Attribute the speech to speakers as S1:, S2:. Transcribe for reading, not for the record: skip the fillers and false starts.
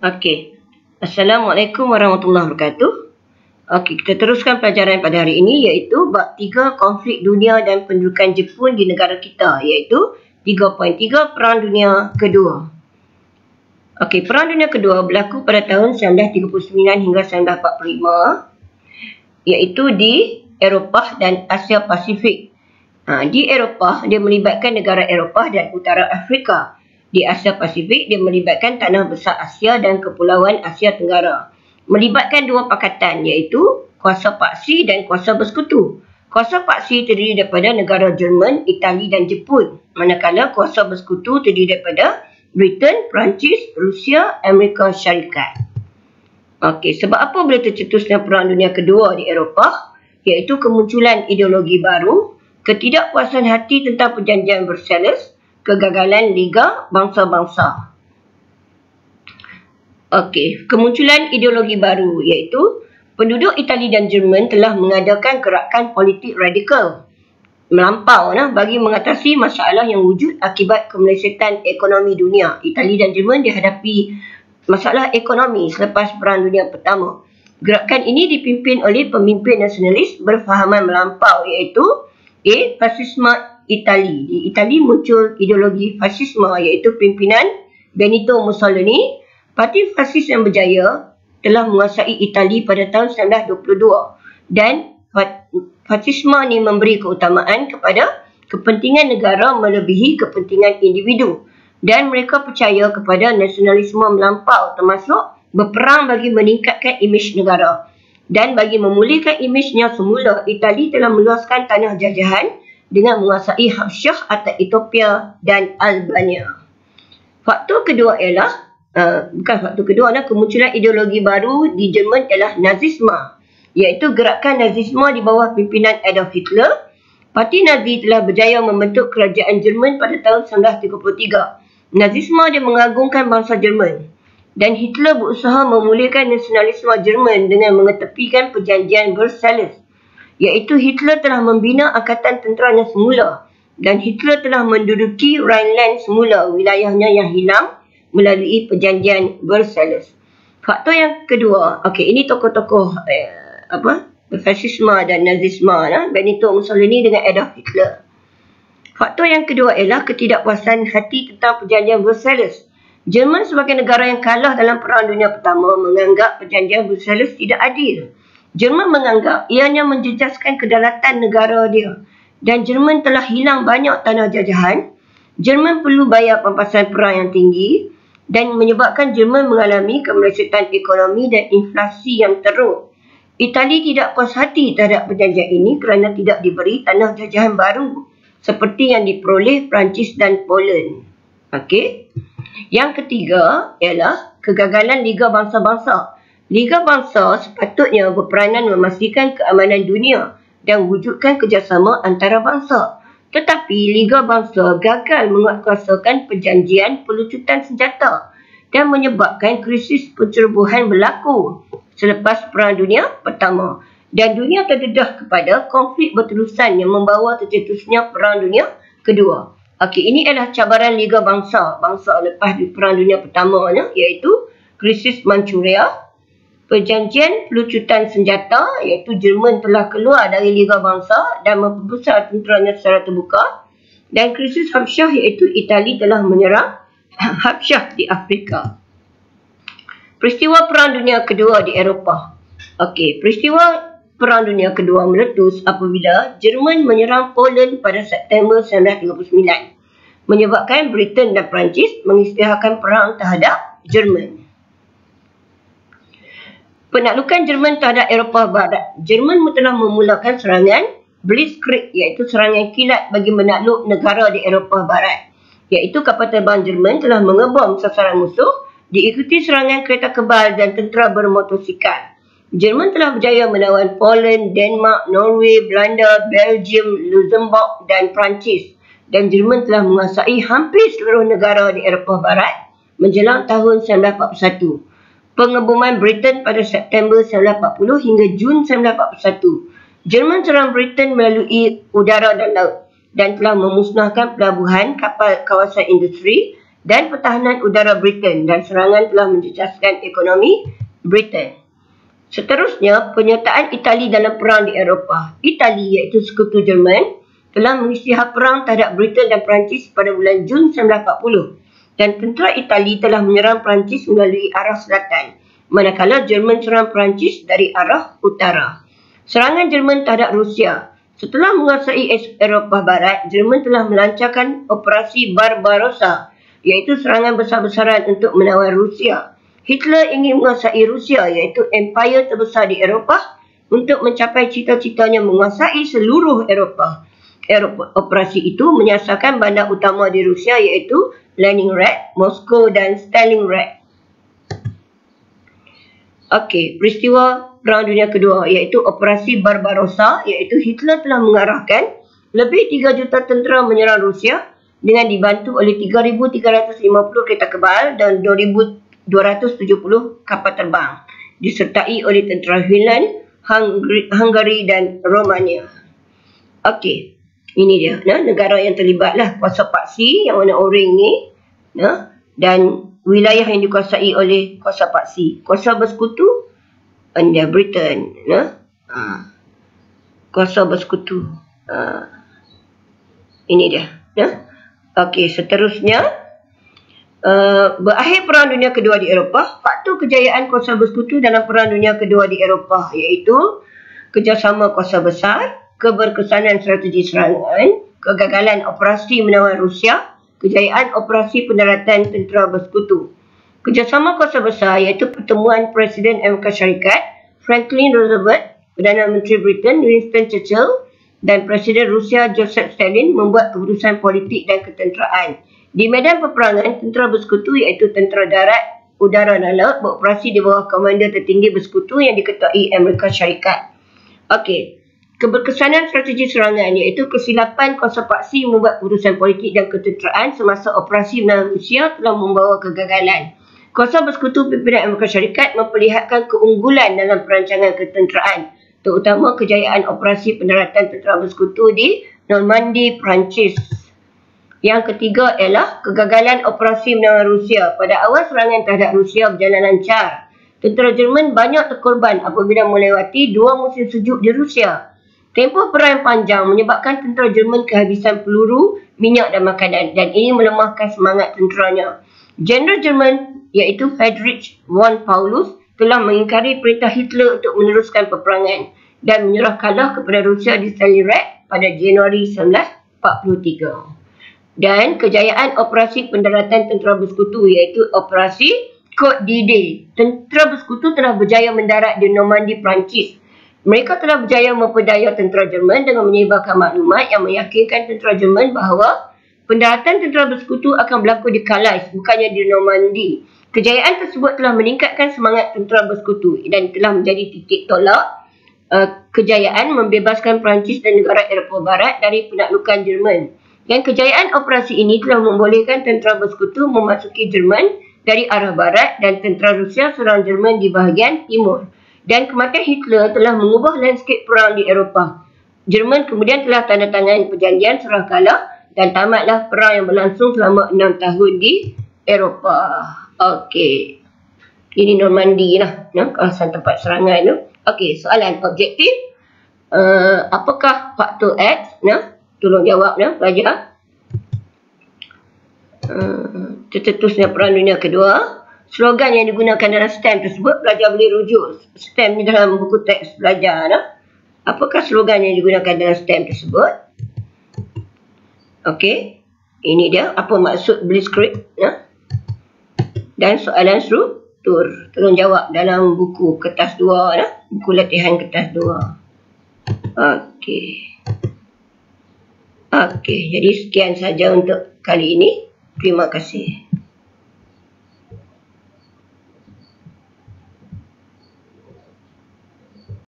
S1: Okey. Assalamualaikum warahmatullahi wabarakatuh. Okey, kita teruskan pelajaran pada hari ini iaitu bab 3 konflik dunia dan pendudukan Jepun di negara kita iaitu 3.3 Perang Dunia Kedua. Okey, Perang Dunia Kedua berlaku pada tahun 1939 hingga 1945 iaitu di Eropah dan Asia Pasifik. Di Eropah dia melibatkan negara Eropah dan Utara Afrika. Di Asia Pasifik, dia melibatkan tanah besar Asia dan kepulauan Asia Tenggara. Melibatkan dua pakatan iaitu kuasa paksi dan kuasa bersekutu. Kuasa paksi terdiri daripada negara Jerman, Itali dan Jepun. Manakala kuasa bersekutu terdiri daripada Britain, Perancis, Rusia, Amerika Syarikat. Okey, sebab apa boleh tercetusnya Perang Dunia Kedua di Eropah? Iaitu kemunculan ideologi baru, ketidakpuasan hati tentang perjanjian Versailles, kegagalan Liga Bangsa-Bangsa. Okey, kemunculan ideologi baru iaitu penduduk Itali dan Jerman telah mengadakan gerakan politik radikal melampau bagi mengatasi masalah yang wujud akibat kemelesetan ekonomi dunia. Itali dan Jerman dihadapi masalah ekonomi selepas Perang Dunia Pertama. Gerakan ini dipimpin oleh pemimpin nasionalis berfahaman melampau iaitu fasisme Itali. Di Itali muncul ideologi fasisme iaitu pimpinan Benito Mussolini. Parti fasis yang berjaya telah menguasai Itali pada tahun 1922 dan fasisme ini memberi keutamaan kepada kepentingan negara melebihi kepentingan individu dan mereka percaya kepada nasionalisme melampau termasuk berperang bagi meningkatkan imej negara. Dan bagi memulihkan imejnya semula, Itali telah meluaskan tanah jajahan dengan menguasai Habsyah atau Ethiopia dan Albania. Faktor kedua ialah, kemunculan ideologi baru di Jerman ialah Nazisme, iaitu gerakan Nazisme di bawah pimpinan Adolf Hitler. Parti Nazi telah berjaya membentuk kerajaan Jerman pada tahun 1933. Nazisme dia mengagungkan bangsa Jerman dan Hitler berusaha memulihkan nasionalisme Jerman dengan mengetepikan perjanjian Versailles. Iaitu Hitler telah membina angkatan tenteranya semula dan Hitler telah menduduki Rhineland semula, wilayahnya yang hilang melalui perjanjian Versailles. Faktor yang kedua, ini tokoh-tokoh fasisme dan nazisme, Benito Mussolini dengan Adolf Hitler. Faktor yang kedua ialah ketidakpuasan hati tentang perjanjian Versailles. Jerman sebagai negara yang kalah dalam Perang Dunia Pertama menganggap perjanjian Versailles tidak adil. Jerman menganggap ianya menjejaskan kedaulatan negara dia dan Jerman telah hilang banyak tanah jajahan. Jerman perlu bayar pampasan perang yang tinggi dan menyebabkan Jerman mengalami kemelesetan ekonomi dan inflasi yang teruk. Itali tidak puas hati terhadap perjanjian ini kerana tidak diberi tanah jajahan baru seperti yang diperoleh Perancis dan Poland. Okey. Yang ketiga ialah kegagalan Liga Bangsa-Bangsa. Liga Bangsa sepatutnya berperanan memastikan keamanan dunia dan wujudkan kerjasama antara bangsa. Tetapi Liga Bangsa gagal menguatkuasakan perjanjian pelucutan senjata dan menyebabkan krisis pencerobohan berlaku selepas Perang Dunia Pertama. Dan dunia terdedah kepada konflik berterusan yang membawa tercetusnya Perang Dunia Kedua. Okey, ini adalah cabaran Liga Bangsa lepas Perang Dunia Pertama iaitu krisis Manchuria, perjanjian pelucutan senjata iaitu Jerman telah keluar dari Liga Bangsa dan memperbesar tenteranya secara terbuka, dan krisis Habsyah iaitu Itali telah menyerang Habsyah di Afrika. Peristiwa Perang Dunia Kedua di Eropah. Okey, peristiwa Perang Dunia Kedua meletus apabila Jerman menyerang Poland pada September 1939, menyebabkan Britain dan Perancis mengisytiharkan perang terhadap Jerman. Penaklukan Jerman terhadap Eropah Barat. Jerman telah memulakan serangan Blitzkrieg iaitu serangan kilat bagi menakluk negara di Eropah Barat. Iaitu kapal terbang Jerman telah mengebom sasaran musuh diikuti serangan kereta kebal dan tentera bermotosikal. Jerman telah berjaya menawan Poland, Denmark, Norway, Belanda, Belgium, Luxembourg dan Perancis. Dan Jerman telah menguasai hampir seluruh negara di Eropah Barat menjelang tahun 1941. Pengeboman Britain pada September 1940 hingga Jun 1941. Jerman serang Britain melalui udara dan laut dan telah memusnahkan pelabuhan kapal kawasan industri dan pertahanan udara Britain, dan serangan telah menjejaskan ekonomi Britain. Seterusnya, penyertaan Itali dalam perang di Eropah. Itali, iaitu sekutu Jerman, telah mengisytihar perang terhadap Britain dan Perancis pada bulan Jun 1940, dan tentera Itali telah menyerang Perancis melalui arah selatan, manakala Jerman serang Perancis dari arah utara. Serangan Jerman terhadap Rusia. Setelah menguasai Eropah Barat, Jerman telah melancarkan operasi Barbarossa, iaitu serangan besar-besaran untuk menawan Rusia. Hitler ingin menguasai Rusia, iaitu empire terbesar di Eropah, untuk mencapai cita-citanya menguasai seluruh Eropah. Operasi itu menyasarkan bandar utama di Rusia, iaitu Leningrad, Moskow dan Stalingrad. Okey, peristiwa Perang Dunia Kedua, iaitu Operasi Barbarossa, iaitu Hitler telah mengarahkan lebih 3 juta tentera menyerang Rusia dengan dibantu oleh 3,350 kereta kebal dan 2,270 kapal terbang, disertai oleh tentera Finland, Hungary dan Romania. Okey. Ini dia, negara yang terlibat lah, kuasa paksi yang warna oranye ni, dan wilayah yang dikuasai oleh kuasa paksi. Kuasa bersekutu anda Britain, kuasa bersekutu. Ini dia. Okey, seterusnya, berakhir Perang Dunia Kedua di Eropah. Faktor kejayaan kuasa bersekutu dalam Perang Dunia Kedua di Eropah iaitu kerjasama kuasa besar, keberkesanan strategi serangan, kegagalan operasi menawan Rusia, kejayaan operasi pendaratan tentera bersekutu. Kerjasama kuasa besar iaitu pertemuan Presiden Amerika Syarikat Franklin Roosevelt, Perdana Menteri Britain Winston Churchill dan Presiden Rusia Joseph Stalin membuat keputusan politik dan ketenteraan. Di medan peperangan, tentera bersekutu iaitu tentera darat, udara dan laut beroperasi di bawah komander tertinggi bersekutu yang diketuai Amerika Syarikat. Okey. Keberkesanan strategi serangan iaitu kesilapan kuasa paksi membuat keputusan politik dan ketenteraan semasa operasi menawan Rusia telah membawa kegagalan. Kuasa bersekutu pimpinan Amerika Syarikat memperlihatkan keunggulan dalam perancangan ketenteraan, terutama kejayaan operasi pendaratan tentera bersekutu di Normandy, Perancis. Yang ketiga ialah kegagalan operasi menawan Rusia. Pada awal serangan terhadap Rusia berjalan lancar. Tentera Jerman banyak terkorban apabila melewati 2 musim sejuk di Rusia. Tempoh perang panjang menyebabkan tentera Jerman kehabisan peluru, minyak dan makanan, dan ini melemahkan semangat tenteranya. Jeneral Jerman iaitu Friedrich von Paulus telah mengingkari perintah Hitler untuk meneruskan peperangan dan menyerah kalah kepada Rusia di Stalingrad pada Januari 1943. Dan kejayaan operasi pendaratan tentera bersekutu iaitu Operasi Côte d'Ivoire. Tentera bersekutu telah berjaya mendarat di Normandy, Perancis. Mereka telah berjaya memperdaya tentera Jerman dengan menyebarkan maklumat yang meyakinkan tentera Jerman bahawa pendaratan tentera bersekutu akan berlaku di Calais, bukannya di Normandy. Kejayaan tersebut telah meningkatkan semangat tentera bersekutu dan telah menjadi titik tolak kejayaan membebaskan Perancis dan negara Eropah Barat dari penaklukan Jerman. Dan kejayaan operasi ini telah membolehkan tentera bersekutu memasuki Jerman dari arah barat dan tentera Rusia serang Jerman di bahagian timur. Dan kematian Hitler telah mengubah landscape perang di Eropah. Jerman kemudian telah tanda tangan perjanjian serah kalah dan tamatlah perang yang berlangsung selama 6 tahun di Eropah. Okey. Ini Normandy lah, kawasan tempat serangan tu. Okey, soalan objektif. Apakah faktor X? Tolong jawab pelajar. Tercetusnya Perang Dunia Kedua. Slogan yang digunakan dalam stem tersebut, pelajar boleh rujuk stem ni dalam buku teks pelajar. Apakah slogan yang digunakan dalam stem tersebut? Okey. Ini dia. Apa maksud Blitzkrieg? Dan soalan struktur. Tolong jawab dalam buku kertas 2. Buku latihan kertas 2. Okey. Okey. Jadi sekian saja untuk kali ini. Terima kasih.